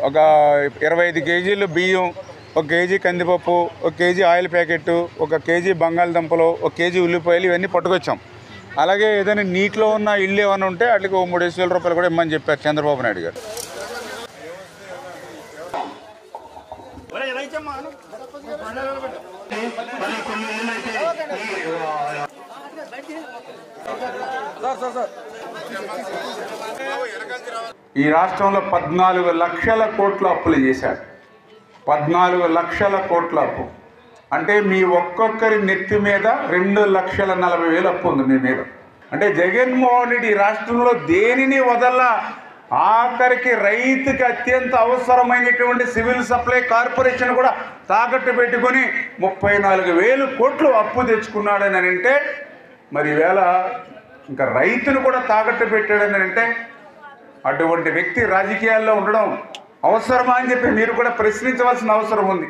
ఒక 25 కేజీలు బియ్యం, 1 కేజీ కందిపప్పు, 1 కేజీ ఆయిల్ ప్యాకెట్, 1 కేజీ బంగాళదుంపలు, 1 కేజీ ఉల్లిపాయలు ఇవన్నీ పట్టుకొచ్చాం. అలాగే ఏదైనా నీటిలో ఉన్న ఇళ్ళు ఏమైనా ఉంటే వాటికి 3,000 రూపాయలు కూడా ఇమ్మని చెప్పారు చంద్రబాబు నాయుడు గారు. ఈ రాష్ట్రంలో 14 లక్షల కోట్ల అప్పులు చేశారు. 14 లక్షల కోట్ల అప్పు అంటే మీ ఒక్కొక్కరి నెత్తి మీద 2,40,40,000 అప్పు ఉంది మీ మీద. అంటే జగన్మోహన్ రెడ్డి ఈ రాష్ట్రంలో దేనిని వదల్లా, ఆఖరికి రైతుకి అత్యంత అవసరమైనటువంటి సివిల్ సప్లై కార్పొరేషన్ కూడా తాకట్టు పెట్టుకొని 34,000 కోట్లు అప్పు తెచ్చుకున్నాడని అంటే మరి ఈవేళ ఇంకా రైతును కూడా తాకట్టు పెట్టాడని అంటే అటువంటి వ్యక్తి రాజకీయాల్లో ఉండడం అవసరమా అని చెప్పి మీరు కూడా ప్రశ్నించవలసిన అవసరం ఉంది.